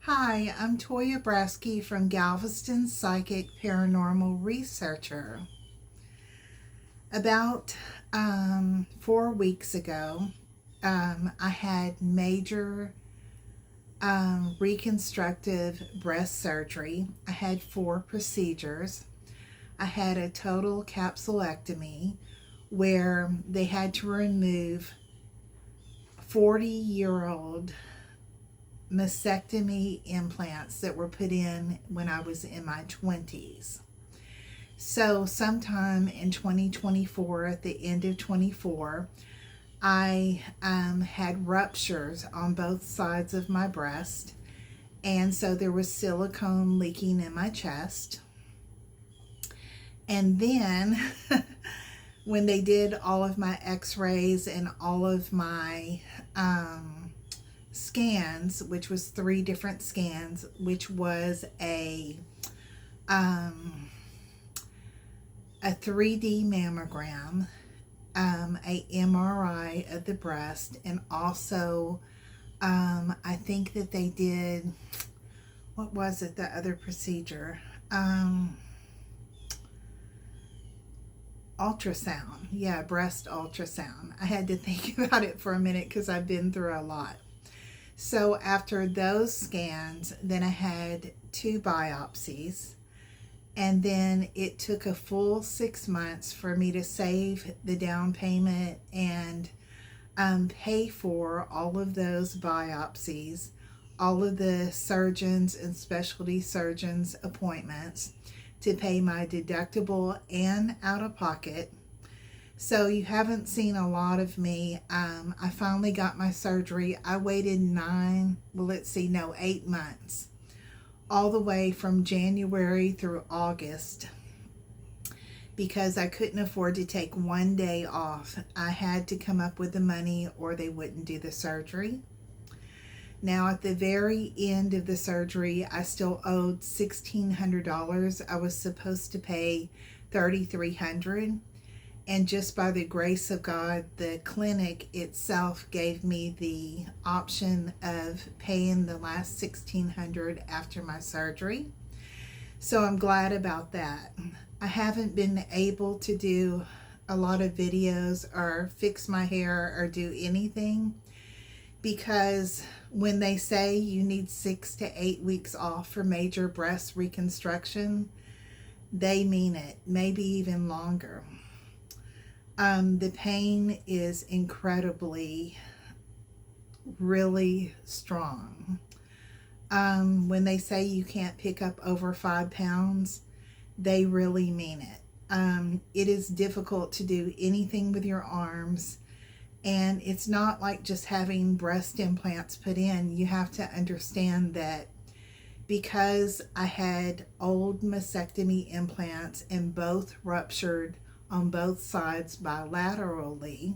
Hi, I'm Toyya Braskey from Galveston, psychic paranormal researcher. About 4 weeks ago, I had major reconstructive breast surgery. I had 4 procedures. I had a total capsulectomy where they had to remove 40-year-old mastectomy implants that were put in when I was in my 20s. So, sometime in 2024, at the end of 24, I had ruptures on both sides of my breast, and so there was silicone leaking in my chest. And then, when they did all of my x rays and all of my scans, which was 3 different scans, which was a 3D mammogram, a MRI of the breast, and also I think that they did, what was it, the other procedure? Ultrasound. Yeah, breast ultrasound. I had to think about it for a minute because I've been through a lot. So after those scans, then I had 2 biopsies. And then it took a full 6 months for me to save the down payment and pay for all of those biopsies, all of the surgeons and specialty surgeons appointments, to pay my deductible and out of pocket. So you haven't seen a lot of me. I finally got my surgery. I waited 8 months, all the way from January through August, because I couldn't afford to take one day off. I had to come up with the money or they wouldn't do the surgery. Now, at the very end of the surgery, I still owed $1,600. I was supposed to pay $3,300. And just by the grace of God, the clinic itself gave me the option of paying the last $1,600 after my surgery. So I'm glad about that. I haven't been able to do a lot of videos or fix my hair or do anything because when they say you need 6 to 8 weeks off for major breast reconstruction, they mean it, maybe even longer. The pain is incredibly, really strong. When they say you can't pick up over 5 pounds, they really mean it. It is difficult to do anything with your arms, and it's not like just having breast implants put in. You have to understand that because I had old mastectomy implants and both ruptured on both sides bilaterally,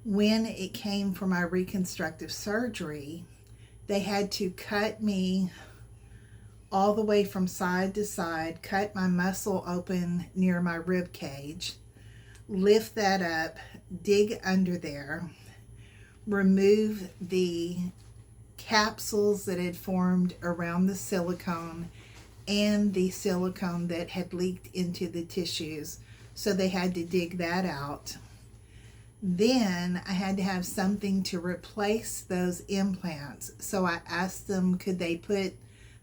when it came for my reconstructive surgery, they had to cut me all the way from side to side, cut my muscle open near my rib cage, lift that up, dig under there, remove the capsules that had formed around the silicone and the silicone that had leaked into the tissues. So they had to dig that out. Then I had to have something to replace those implants. So I asked them, could they put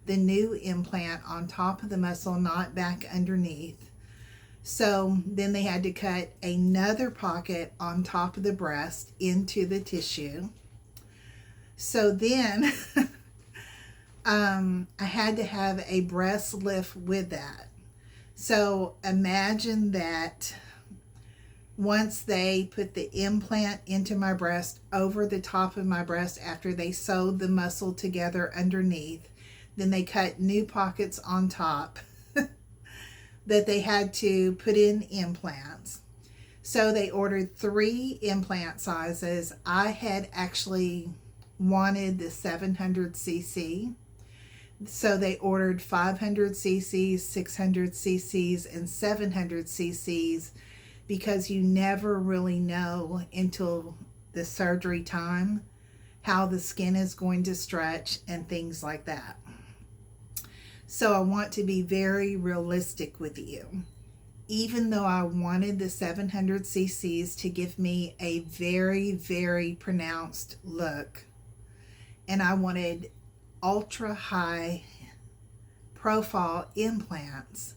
the new implant on top of the muscle, not back underneath. So then they had to cut another pocket on top of the breast into the tissue. So then I had to have a breast lift with that. So imagine that once they put the implant into my breast, over the top of my breast, after they sewed the muscle together underneath, then they cut new pockets on top that they had to put in implants. So they ordered 3 implant sizes. I had actually wanted the 700cc. So they ordered 500 cc's, 600 cc's, and 700 cc's because you never really know until the surgery time how the skin is going to stretch and things like that. So I want to be very realistic with you. Even though I wanted the 700 cc's to give me a very, very pronounced look, and I wanted ultra high profile implants,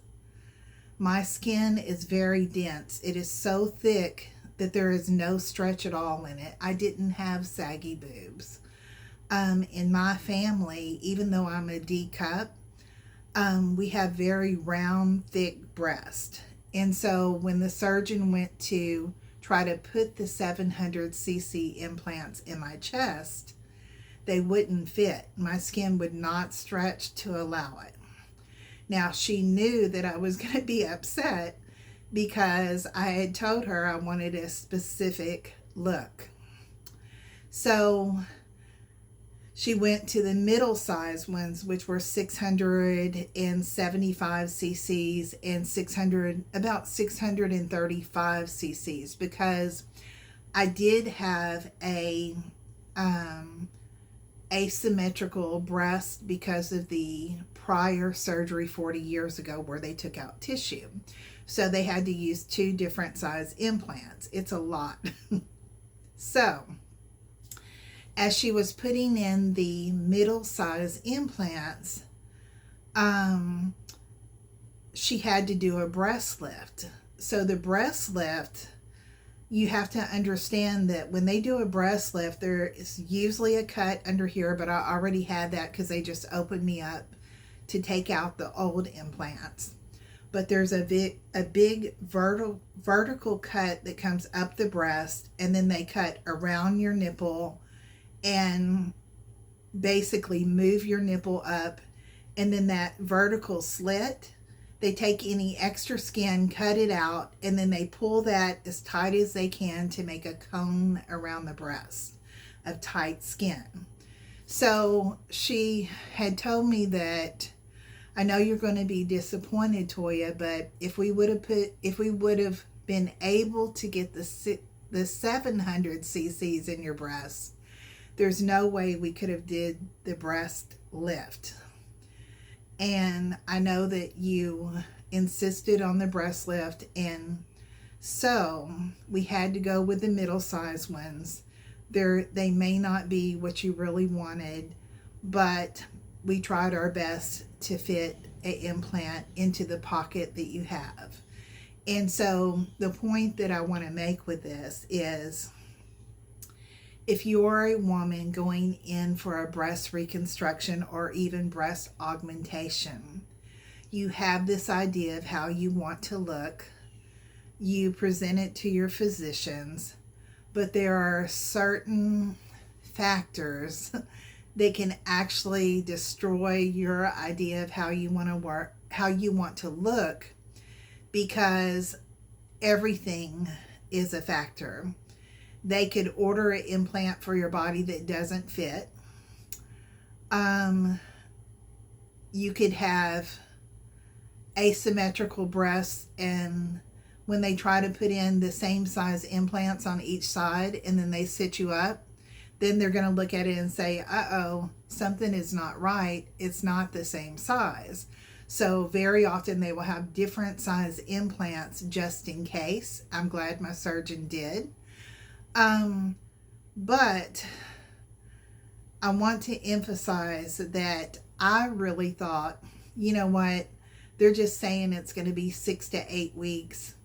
my skin is very dense. It is so thick that there is no stretch at all in it. I didn't have saggy boobs. In my family, even though I'm a D cup, we have very round, thick breast. And so when the surgeon went to try to put the 700 cc implants in my chest, they wouldn't fit. My skin would not stretch to allow it. Now, she knew that I was going to be upset because I had told her I wanted a specific look. So she went to the middle size ones, which were 675 cc's and about 635 cc's, because I did have a asymmetrical breast because of the prior surgery 40 years ago where they took out tissue. So they had to use 2 different size implants. It's a lot. So as she was putting in the middle size implants, she had to do a breast lift. So the breast lift, you have to understand that when they do a breast lift, there is usually a cut under here, but I already had that because they just opened me up to take out the old implants. But there's a big vertical cut that comes up the breast, and then they cut around your nipple and basically move your nipple up, and then that vertical slit, they take any extra skin, cut it out, and then they pull that as tight as they can to make a cone around the breast of tight skin. So she had told me that, I know you're going to be disappointed, Toyya, but if we would have been able to get the 700 cc's in your breast, there's no way we could have did the breast lift. And I know that you insisted on the breast lift, and so we had to go with the middle size ones. They may not be what you really wanted, but we tried our best to fit an implant into the pocket that you have. And so the point that I want to make with this is, if you're a woman going in for a breast reconstruction or even breast augmentation, you have this idea of how you want to look. You present it to your physicians, but there are certain factors that can actually destroy your idea of how you want to work, how you want to look, because everything is a factor. They could order an implant for your body that doesn't fit. You could have asymmetrical breasts, and when they try to put in the same size implants on each side and then they sit you up, then they're going to look at it and say, uh-oh, something is not right. It's not the same size. So very often they will have different size implants just in case. I'm glad my surgeon did. But I want to emphasize that I really thought, you know what, they're just saying it's going to be 6 to 8 weeks.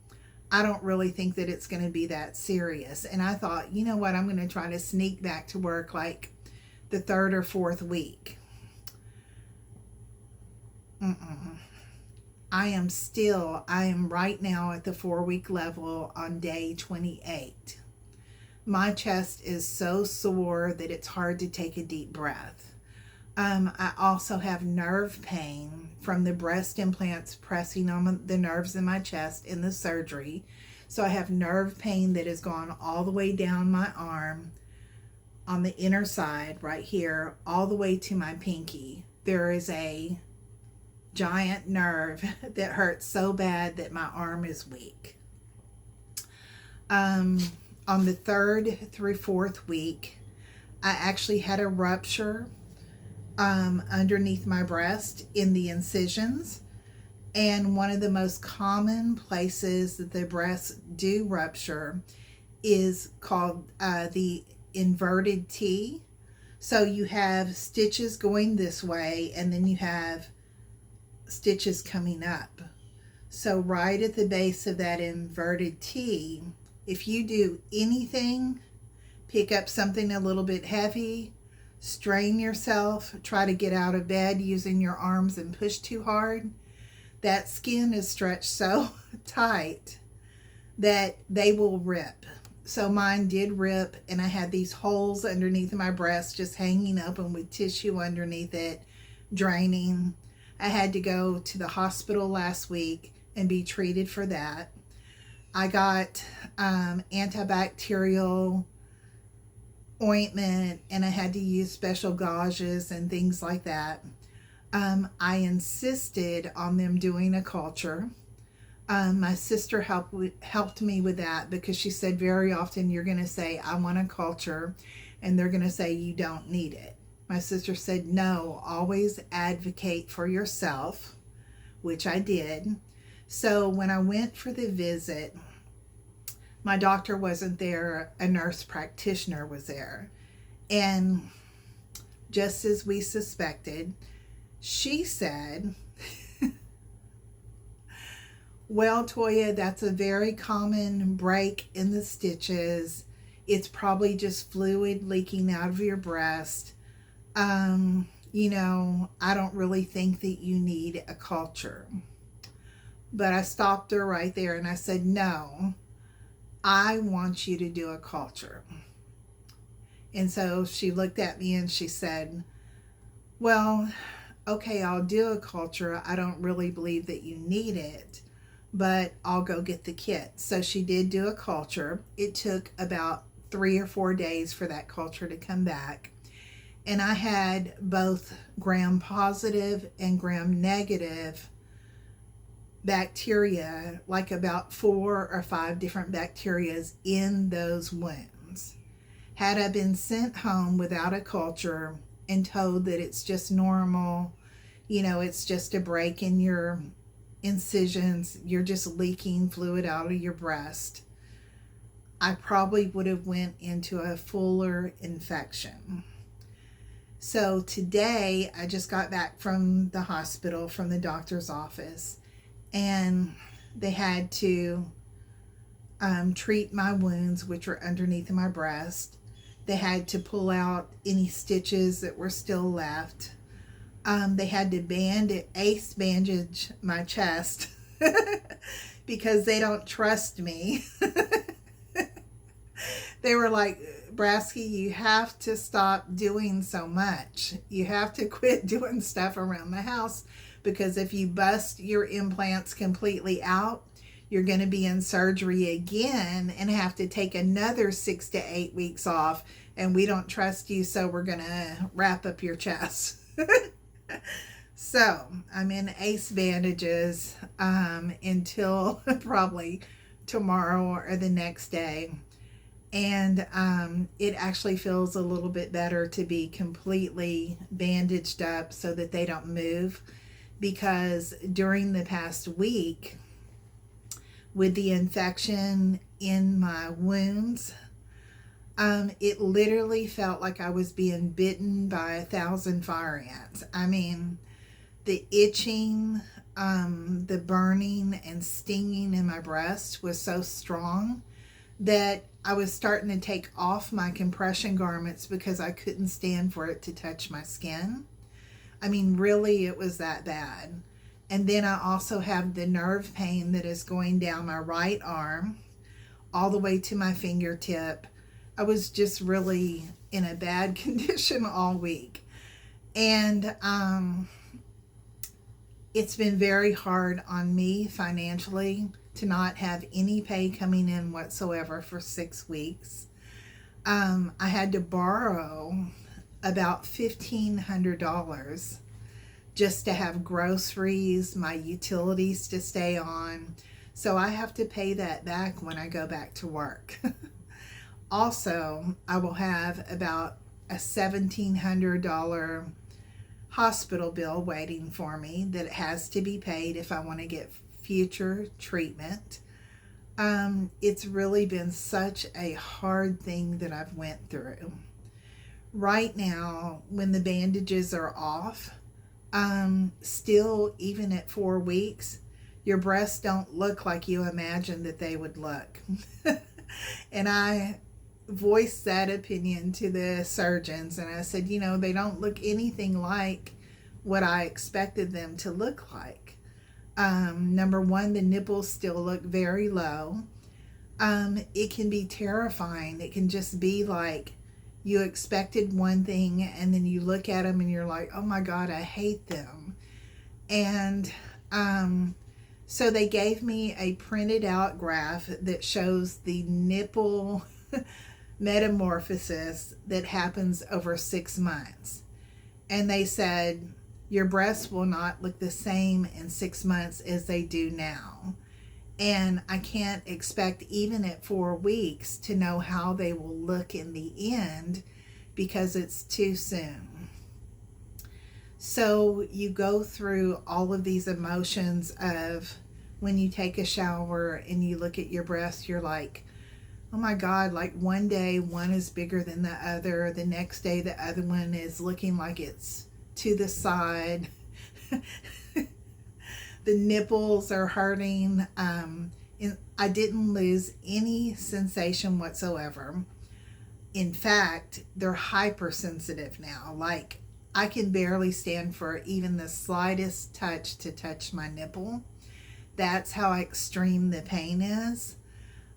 I don't really think that it's going to be that serious. And I thought, you know what, I'm going to try to sneak back to work like the 3rd or 4th week. I am right now at the 4-week level on day 28. My chest is so sore that it's hard to take a deep breath. I also have nerve pain from the breast implants pressing on the nerves in my chest in the surgery. So I have nerve pain that has gone all the way down my arm on the inner side right here, all the way to my pinky. There is a giant nerve that hurts so bad that my arm is weak. On the 3rd through 4th week, I actually had a rupture underneath my breast in the incisions. And one of the most common places that the breasts do rupture is called the inverted T. So you have stitches going this way, and then you have stitches coming up. So right at the base of that inverted T, if you do anything, pick up something a little bit heavy, strain yourself, try to get out of bed using your arms and push too hard, that skin is stretched so tight that they will rip. So mine did rip, and I had these holes underneath my breast just hanging open with tissue underneath it, draining. I had to go to the hospital last week and be treated for that. I got antibacterial ointment, and I had to use special gauges and things like that. I insisted on them doing a culture. My sister helped me with that, because she said very often you're going to say, I want a culture, and they're going to say you don't need it. My sister said, no, always advocate for yourself, which I did. So when I went for the visit, my doctor wasn't there, a nurse practitioner was there. And just as we suspected, she said, well, Toyya, that's a very common break in the stitches. It's probably just fluid leaking out of your breast. I don't really think that you need a culture. But I stopped her right there and I said, no, I want you to do a culture. And so she looked at me and she said, well, okay, I'll do a culture. I don't really believe that you need it, but I'll go get the kit. So she did do a culture. It took about 3 or 4 days for that culture to come back. And I had both gram-positive and gram-negative bacteria, like about 4 or 5 different bacterias in those wounds. Had I been sent home without a culture and told that it's just normal, it's just a break in your incisions, you're just leaking fluid out of your breast, I probably would have went into a fuller infection. So today I just got back from the hospital, from the doctor's office, and they had to treat my wounds, which were underneath my breast. They had to pull out any stitches that were still left. They had to ace bandage my chest because they don't trust me. They were like, Braskey, you have to stop doing so much. You have to quit doing stuff around the house, because if you bust your implants completely out, you're going to be in surgery again and have to take another 6 to 8 weeks off, and we don't trust you, so we're going to wrap up your chest. So I'm in ace bandages until probably tomorrow or the next day. And it actually feels a little bit better to be completely bandaged up so that they don't move, because during the past week, with the infection in my wounds, it literally felt like I was being bitten by 1,000 fire ants. I mean, the itching, the burning and stinging in my breast was so strong that I was starting to take off my compression garments because I couldn't stand for it to touch my skin. I mean, really, it was that bad. And then I also have the nerve pain that is going down my right arm all the way to my fingertip. I was just really in a bad condition all week. And it's been very hard on me financially to not have any pay coming in whatsoever for 6 weeks. I had to borrow about $1,500 just to have groceries, my utilities to stay on. So I have to pay that back when I go back to work. Also, I will have about a $1,700 hospital bill waiting for me that has to be paid if I want to get future treatment. It's really been such a hard thing that I've went through. Right now, when the bandages are off, still, even at 4 weeks, your breasts don't look like you imagined that they would look. And I voiced that opinion to the surgeons, and I said, they don't look anything like what I expected them to look like. Number one, the nipples still look very low. It can be terrifying. It can just be like you expected one thing, and then you look at them and you're like, oh my God, I hate them. And so they gave me a printed out graph that shows the nipple metamorphosis that happens over 6 months. And they said, your breasts will not look the same in 6 months as they do now. And I can't expect, even at 4 weeks, to know how they will look in the end because it's too soon. So you go through all of these emotions of when you take a shower and you look at your breasts, you're like, oh my God, like one day one is bigger than the other. The next day the other one is looking like it's to the side. The nipples are hurting. I didn't lose any sensation whatsoever. In fact, they're hypersensitive now. Like, I can barely stand for even the slightest touch to touch my nipple. That's how extreme the pain is.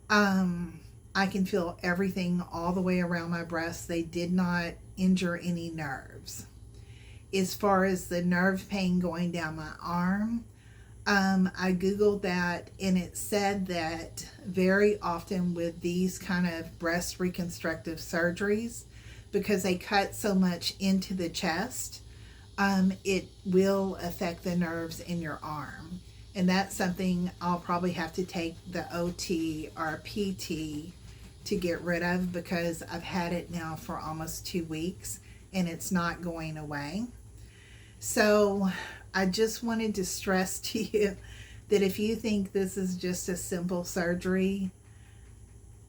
I can feel everything all the way around my breasts. They did not injure any nerves. As far as the nerve pain going down my arm, I Googled that, and it said that very often with these kind of breast reconstructive surgeries, because they cut so much into the chest, it will affect the nerves in your arm. And that's something I'll probably have to take the OT or PT to get rid of, because I've had it now for almost 2 weeks and it's not going away. So I just wanted to stress to you that if you think this is just a simple surgery,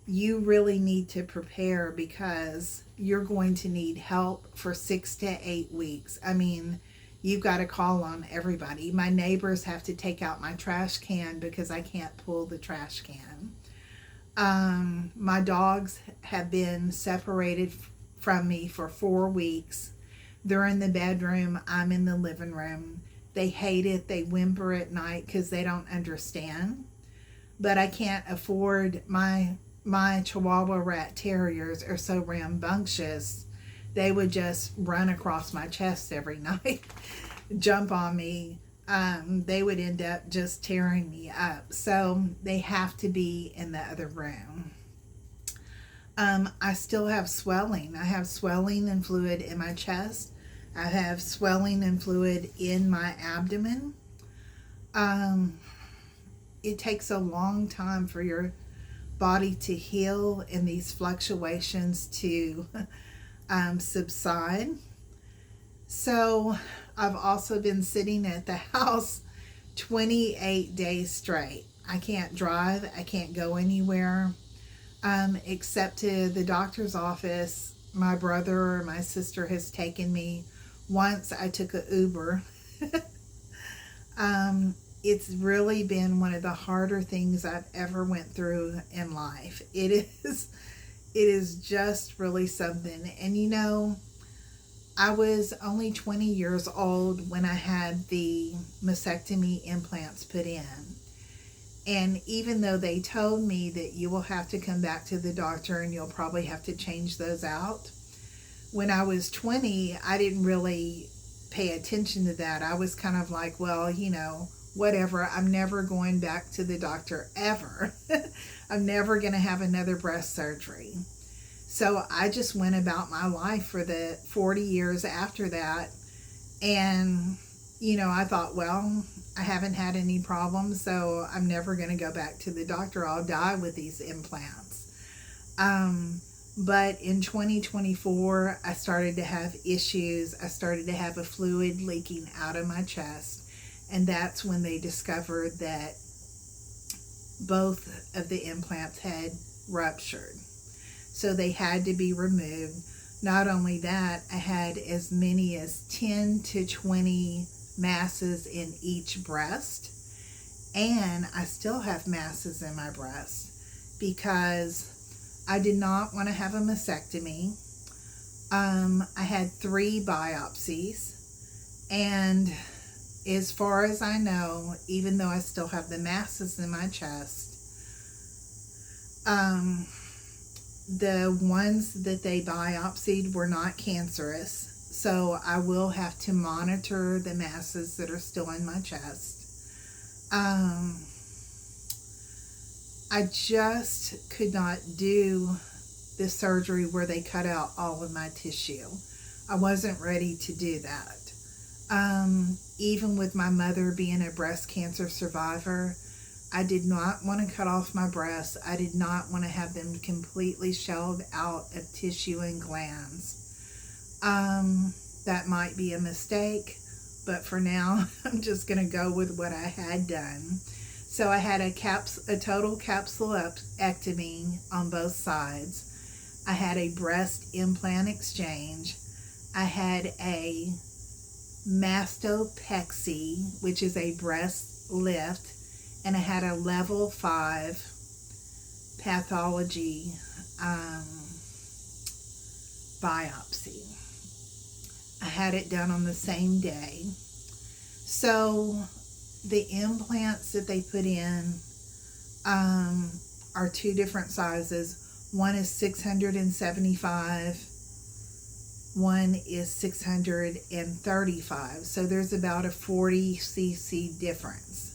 you really need to prepare, because you're going to need help for 6 to 8 weeks. I mean, you've got to call on everybody. My neighbors have to take out my trash can because I can't pull the trash can. My dogs have been separated from me for 4 weeks. They're in the bedroom. I'm in the living room. They hate it. They whimper at night because they don't understand. But I can't afford, my Chihuahua rat terriers are so rambunctious. They would just run across my chest every night, jump on me. They would end up just tearing me up. So they have to be in the other room. I still have swelling. I have swelling and fluid in my chest. I have swelling and fluid in my abdomen. It takes a long time for your body to heal and these fluctuations to subside. So I've also been sitting at the house 28 days straight. I can't drive. I can't go anywhere except to the doctor's office. My brother or my sister has taken me. Once I took an Uber. It's really been one of the harder things I've ever went through in life. It is just really something. And I was only 20 years old when I had the mastectomy implants put in. And even though they told me that you will have to come back to the doctor and you'll probably have to change those out, when I was 20, I didn't really pay attention to that. I was kind of like, well, whatever. I'm never going back to the doctor ever. I'm never going to have another breast surgery. So I just went about my life for the 40 years after that. And, I thought, well, I haven't had any problems, so I'm never going to go back to the doctor. I'll die with these implants. But in 2024, I started to have issues. I started to have a fluid leaking out of my chest. And that's when they discovered that both of the implants had ruptured. So they had to be removed. Not only that, I had as many as 10 to 20 masses in each breast. And I still have masses in my breast because I did not want to have a mastectomy. I had 3 biopsies. And as far as I know, even though I still have the masses in my chest, the ones that they biopsied were not cancerous. So I will have to monitor the masses that are still in my chest. I just could not do the surgery where they cut out all of my tissue. I wasn't ready to do that. Even with my mother being a breast cancer survivor, I did not want to cut off my breasts. I did not want to have them completely shelled out of tissue and glands. That might be a mistake, but for now, I'm just going to go with what I had done. So I had a total capsulectomy on both sides. I had a breast implant exchange. I had a mastopexy, which is a breast lift, and I had a level 5 pathology biopsy. I had it done on the same day. So the implants that they put in are 2 different sizes. One is 675, one is 635. So there's about a 40 cc difference.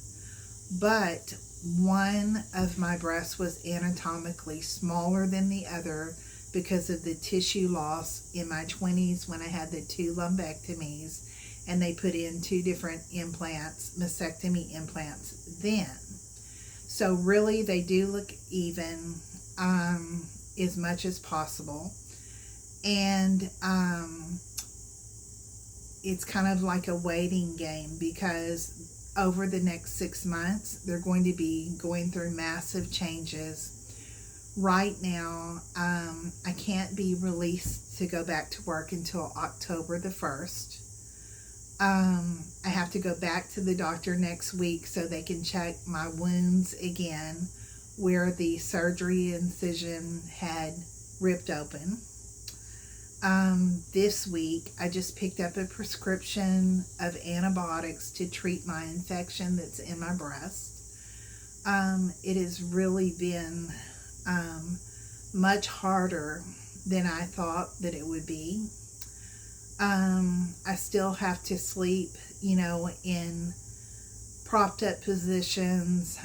But one of my breasts was anatomically smaller than the other because of the tissue loss in my 20s when I had the 2 lumpectomies, and they put in 2 different implants, mastectomy implants then. So really they do look even as much as possible. And it's kind of like a waiting game because over the next 6 months, they're going to be going through massive changes. Right now, I can't be released to go back to work until October the 1st. I have to go back to the doctor next week so they can check my wounds again where the surgery incision had ripped open. This week, I just picked up a prescription of antibiotics to treat my infection that's in my breast. It has really been much harder than I thought that it would be. I still have to sleep, in propped up positions.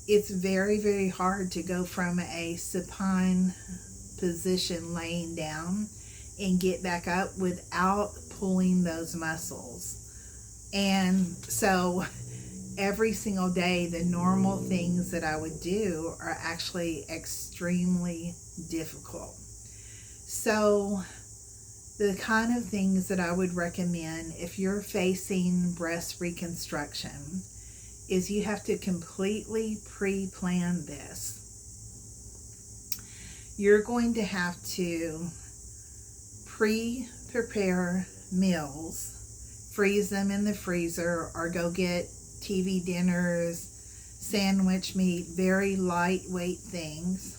It's very, very hard to go from a supine position laying down and get back up without pulling those muscles. And so every single day, the normal things that I would do are actually extremely difficult. So the kind of things that I would recommend if you're facing breast reconstruction is you have to completely pre-plan this. You're going to have to prepare meals, freeze them in the freezer, or go get TV dinners, sandwich meat, very lightweight things.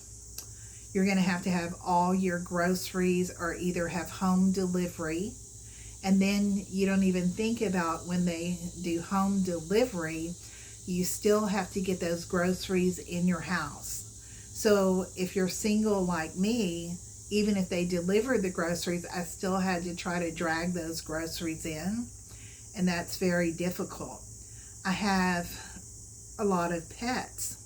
You're going to have all your groceries or either have home delivery. And then you don't even think about when they do home delivery, you still have to get those groceries in your house. So if you're single like me, even if they delivered the groceries, I still had to try to drag those groceries in. And that's very difficult. I have a lot of pets.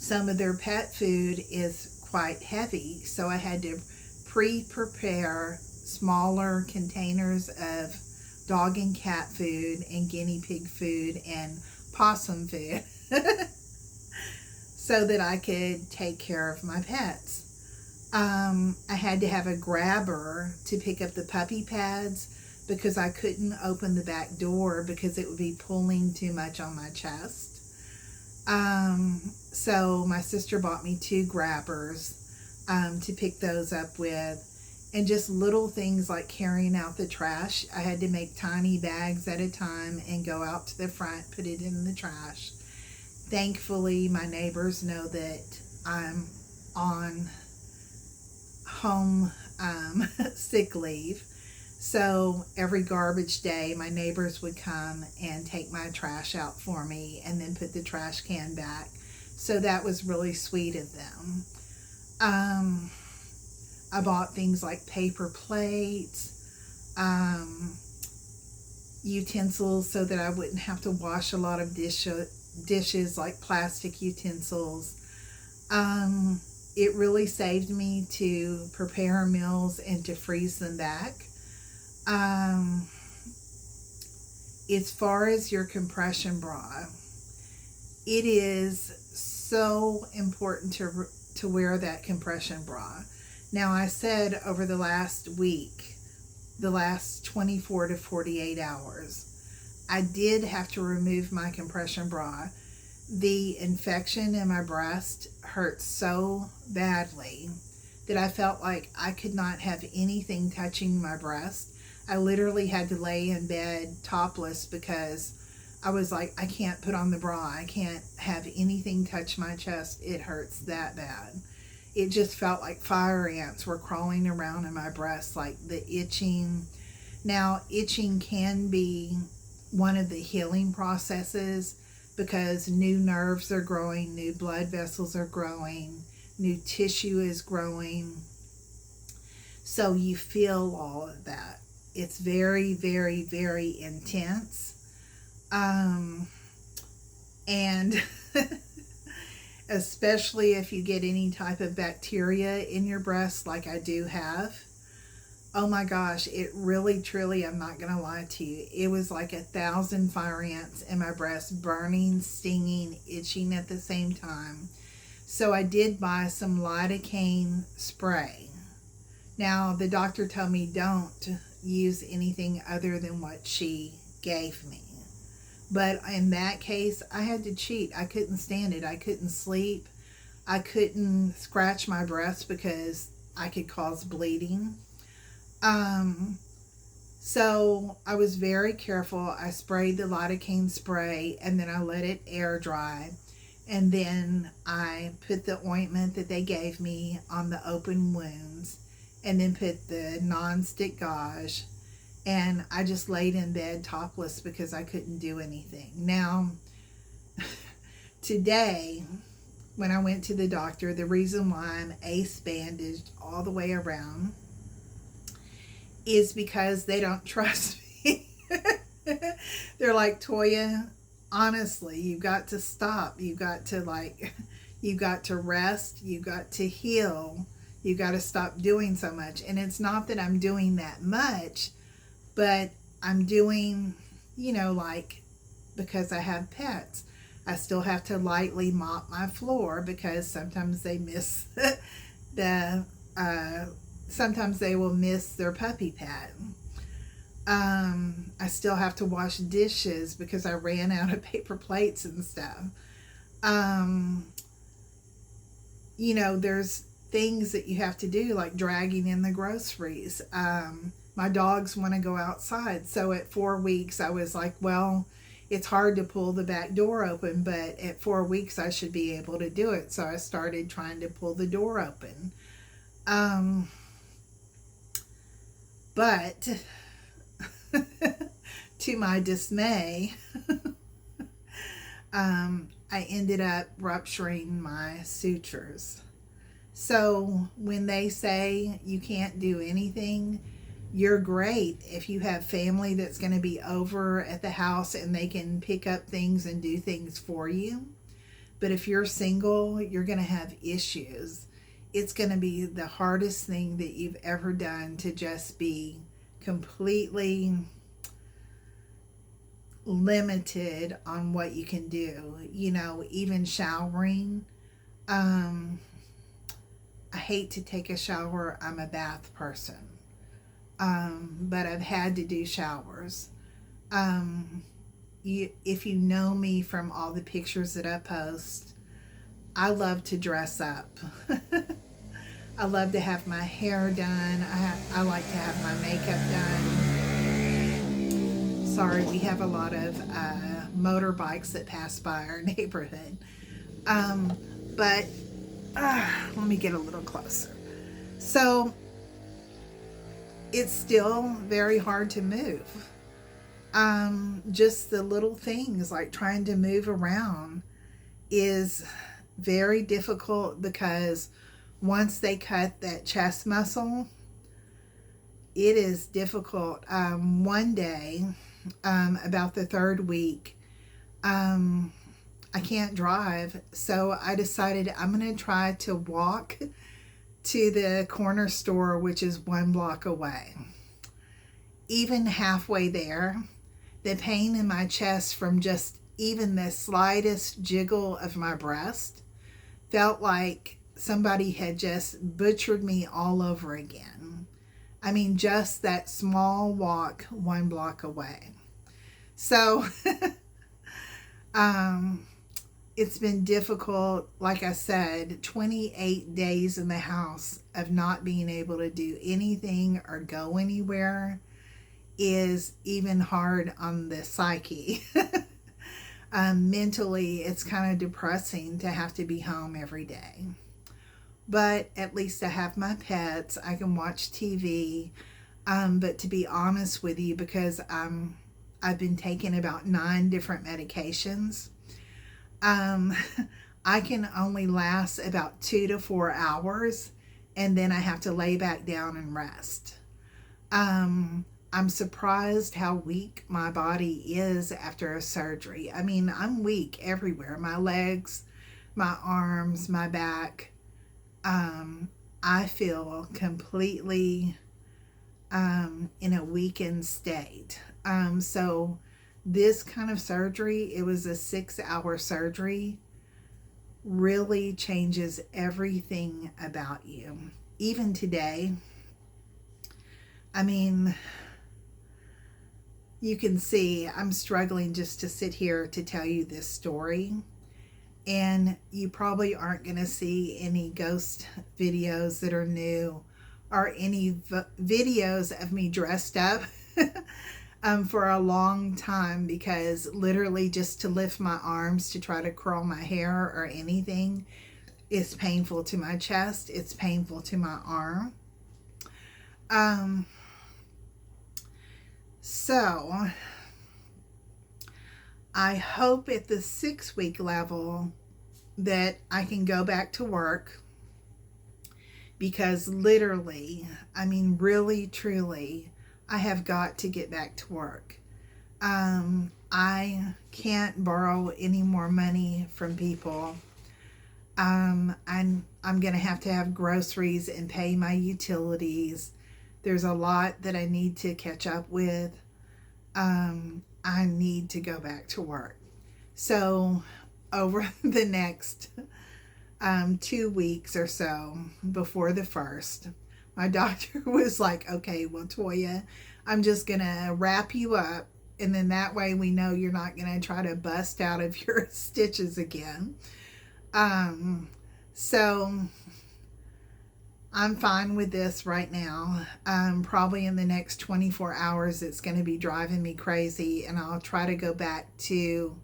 Some of their pet food is quite heavy, so I had to prepare smaller containers of dog and cat food and guinea pig food and possum food. so that I could take care of my pets. I had to have a grabber to pick up the puppy pads because I couldn't open the back door because it would be pulling too much on my chest. So my sister bought me two grabbers to pick those up with. And just little things like carrying out the trash. I had to make tiny bags at a time and go out to the front, put it in the trash. Thankfully, my neighbors know that I'm on home sick leave. So every garbage day, my neighbors would come and take my trash out for me and then put the trash can back. So that was really sweet of them. I bought things like paper plates, utensils so that I wouldn't have to wash a lot of dishes like plastic utensils. It really saved me to prepare meals and to freeze them back. As far as your compression bra, it is so important to wear that compression bra. Now, I said over the last week, the last 24 to 48 hours, I did have to remove my compression bra. The infection in my breast hurt so badly that I felt like I could not have anything touching my breast. I literally had to lay in bed topless because I was like, I can't put on the bra. I can't have anything touch my chest. It hurts that bad. It just felt like fire ants were crawling around in my breast, like the itching. Now, itching can be one of the healing processes because new nerves are growing, new blood vessels are growing, new tissue is growing. So you feel all of that. It's very, very, very intense. And especially if you get any type of bacteria in your breast like I do have. Oh my gosh, it really, truly, I'm not going to lie to you. It was like 1,000 fire ants in my breast, burning, stinging, itching at the same time. So I did buy some lidocaine spray. Now, the doctor told me don't use anything other than what she gave me. But in that case, I had to cheat. I couldn't stand it. I couldn't sleep. I couldn't scratch my breast because I could cause bleeding. So I was very careful. I sprayed the lidocaine spray and then I let it air dry. And then I put the ointment that they gave me on the open wounds and then put the non-stick gauze. And I just laid in bed topless because I couldn't do anything. Now, today, when I went to the doctor, the reason why I'm ace bandaged all the way around is because they don't trust me. They're like, Toyya, honestly, you've got to stop. You've got to rest. You've got to heal. You've got to stop doing so much. And it's not that I'm doing that much, but I'm doing, because I have pets, I still have to lightly mop my floor because sometimes they miss sometimes they will miss their puppy pad. I still have to wash dishes because I ran out of paper plates and stuff. There's things that you have to do, like dragging in the groceries. My dogs want to go outside. So at 4 weeks, I was like, well, it's hard to pull the back door open, but at 4 weeks, I should be able to do it. So I started trying to pull the door open. But to my dismay, I ended up rupturing my sutures. So when they say you can't do anything, you're great if you have family that's going to be over at the house and they can pick up things and do things for you. But if you're single, you're going to have issues. It's going to be the hardest thing that you've ever done to just be completely limited on what you can do. Even showering. Um, I hate to take a shower. I'm a bath person. But I've had to do showers. If you know me from all the pictures that I post, I love to dress up. I love to have my hair done. I like to have my makeup done. Sorry, we have a lot of motorbikes that pass by our neighborhood. But let me get a little closer. So it's still very hard to move. Just the little things like trying to move around is very difficult because once they cut that chest muscle, it is difficult. One day, about the third week, I can't drive, so I decided I'm going to try to walk to the corner store, which is 1 block away. Even halfway there, the pain in my chest from just even the slightest jiggle of my breast felt like somebody had just butchered me all over again. I mean, just that small walk 1 block away. So, it's been difficult. Like I said, 28 days in the house of not being able to do anything or go anywhere is even hard on the psyche. Mentally, it's kind of depressing to have to be home every day. But at least I have my pets. I can watch TV. But to be honest with you, because I've been taking about 9 different medications, I can only last about 2 to 4 hours, and then I have to lay back down and rest. I'm surprised how weak my body is after a surgery. I mean, I'm weak everywhere. My legs, my arms, my back. I feel completely in a weakened state. So this kind of surgery, it was a 6-hour surgery, really changes everything about you. Even today, I mean, you can see I'm struggling just to sit here to tell you this story. And you probably aren't going to see any ghost videos that are new or any videos of me dressed up for a long time, because literally just to lift my arms to try to curl my hair or anything is painful to my chest. It's painful to my arm. So I hope at the 6-week level that I can go back to work, because literally, I mean, really, truly, I have got to get back to work. I can't borrow any more money from people. I'm going to have groceries and pay my utilities. There's a lot that I need to catch up with. I need to go back to work. So over the next 2 weeks or so before the 1st, my doctor was like, okay, well, Toyya, I'm just going to wrap you up, and then that way we know you're not going to try to bust out of your stitches again. So I'm fine with this right now. Probably in the next 24 hours, it's going to be driving me crazy, and I'll try to go back to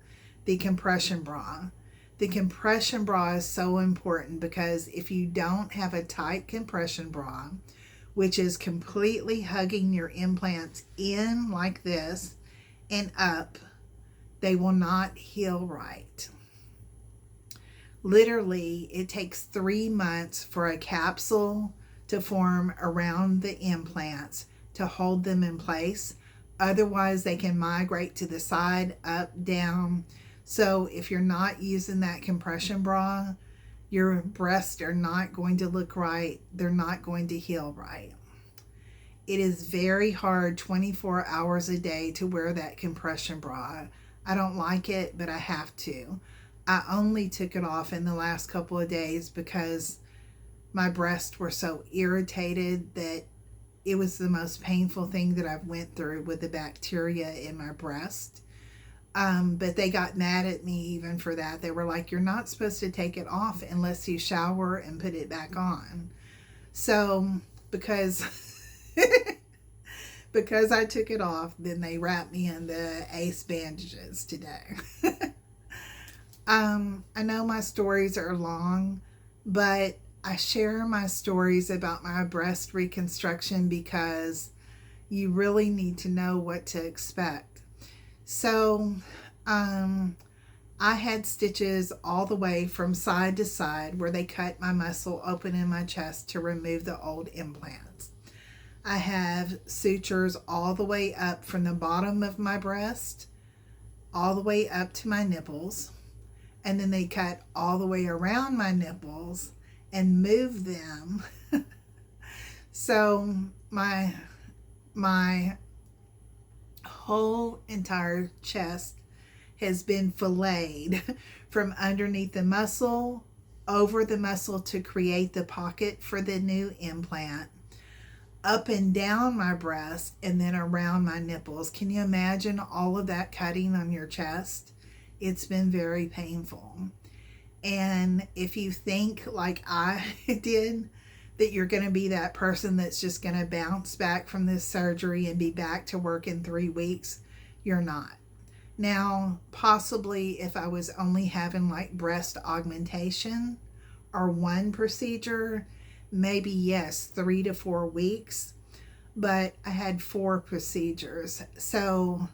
the compression bra. The compression bra is so important, because if you don't have a tight compression bra, which is completely hugging your implants in like this and up, they will not heal right. Literally, it takes 3 months for a capsule to form around the implants to hold them in place. Otherwise, they can migrate to the side, up, down. So if you're not using that compression bra, your breasts are not going to look right. They're not going to heal right. It is very hard 24 hours a day to wear that compression bra. I don't like it, but I have to. I only took it off in the last couple of days because my breasts were so irritated that it was the most painful thing that I've went through with the bacteria in my breast. But they got mad at me even for that. They were like, you're not supposed to take it off unless you shower and put it back on. So because because I took it off, then they wrapped me in the ace bandages today. I know my stories are long, but I share my stories about my breast reconstruction because you really need to know what to expect. So, I had stitches all the way from side to side where they cut my muscle open in my chest to remove the old implants. I have sutures all the way up from the bottom of my breast, all the way up to my nipples. And then they cut all the way around my nipples and move them. So my whole entire chest has been filleted from underneath the muscle, over the muscle to create the pocket for the new implant, up and down my breast, and then around my nipples. Can you imagine all of that cutting on your chest? It's been very painful. And if you think like I did, that you're going to be that person that's just going to bounce back from this surgery and be back to work in 3 weeks, you're not. Now, possibly if I was only having like breast augmentation or one procedure, maybe yes, 3 to 4 weeks, but I had 4 procedures. So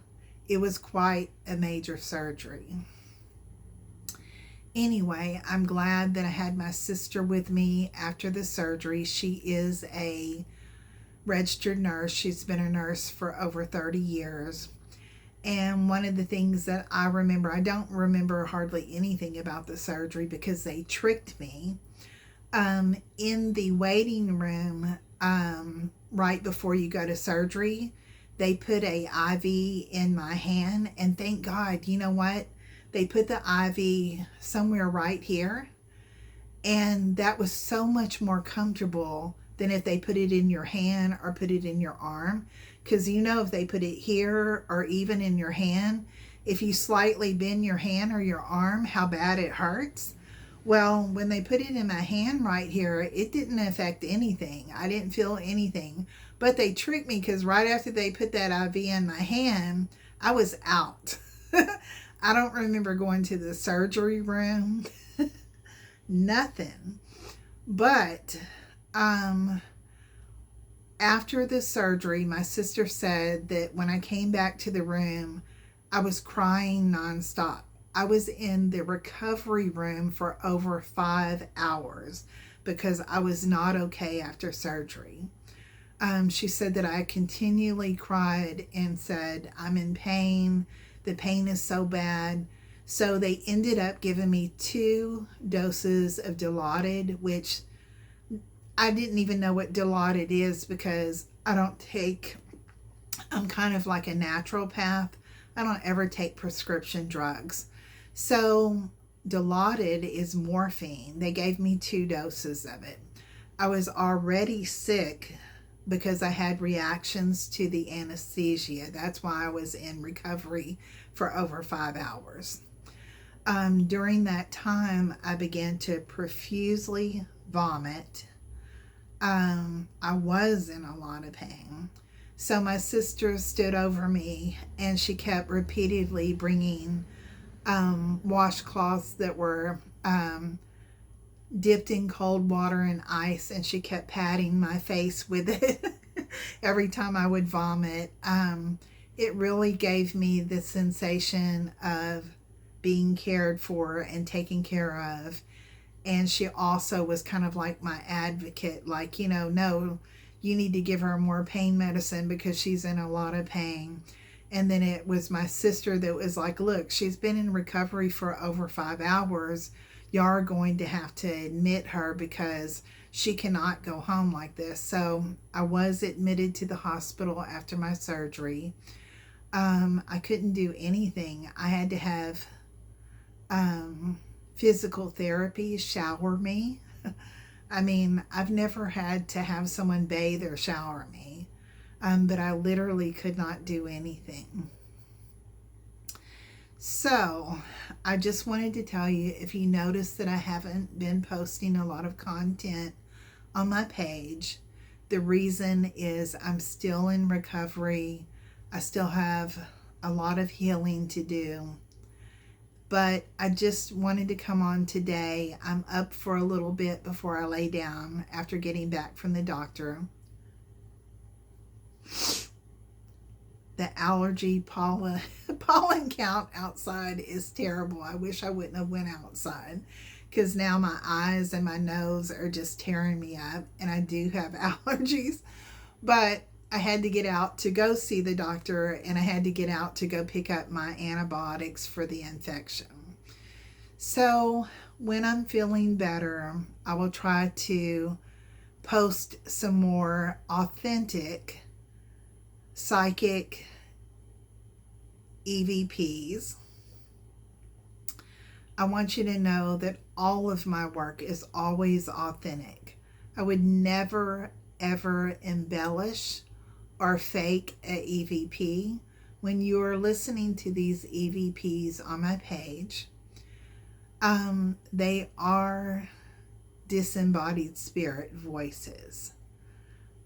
it was quite a major surgery. Anyway, I'm glad that I had my sister with me after the surgery. She is a registered nurse. She's been a nurse for over 30 years. And one of the things that I remember, I don't remember hardly anything about the surgery because they tricked me. In the waiting room, right before you go to surgery, they put a IV in my hand, and thank God, you know what? They put the IV somewhere right here, and that was so much more comfortable than if they put it in your hand or put it in your arm. Because you know, if they put it here or even in your hand, if you slightly bend your hand or your arm, how bad it hurts. Well, when they put it in my hand right here, it didn't affect anything. I didn't feel anything. But they tricked me because right after they put that IV in my hand, I was out. I don't remember going to the surgery room. Nothing. But after the surgery, my sister said that when I came back to the room, I was crying nonstop. I was in the recovery room for over 5 hours because I was not okay after surgery. She said that I continually cried and said, I'm in pain. The pain is so bad. So they ended up giving me 2 doses of Dilaudid, which I didn't even know what Dilaudid is because I'm kind of like a naturopath. I don't ever take prescription drugs. So Dilaudid is morphine. They gave me 2 doses of it. I was already sick because I had reactions to the anesthesia. That's why I was in recovery for over 5 hours. During that time, I began to profusely vomit. I was in a lot of pain. So my sister stood over me and she kept repeatedly bringing washcloths that were dipped in cold water and ice, and she kept patting my face with it every time I would vomit. It really gave me the sensation of being cared for and taken care of. And she also was kind of like my advocate, like, no, you need to give her more pain medicine because she's in a lot of pain. And then it was my sister that was like, look, she's been in recovery for over 5 hours. You are going to have to admit her because she cannot go home like this. So I was admitted to the hospital after my surgery. I couldn't do anything. I had to have physical therapy shower me. I mean, I've never had to have someone bathe or shower me, but I literally could not do anything. So, I just wanted to tell you, if you notice that I haven't been posting a lot of content on my page, the reason is I'm still in recovery. I still have a lot of healing to do. But I just wanted to come on today. I'm up for a little bit before I lay down after getting back from the doctor. The allergy pollen count outside is terrible. I wish I wouldn't have went outside, because now my eyes and my nose are just tearing me up, and I do have allergies. But I had to get out to go see the doctor, and I had to get out to go pick up my antibiotics for the infection. So when I'm feeling better, I will try to post some more authentic psychic EVPs. I want you to know that all of my work is always authentic. I would never, ever embellish or fake a EVP. When you are listening to these EVPs on my page, they are disembodied spirit voices.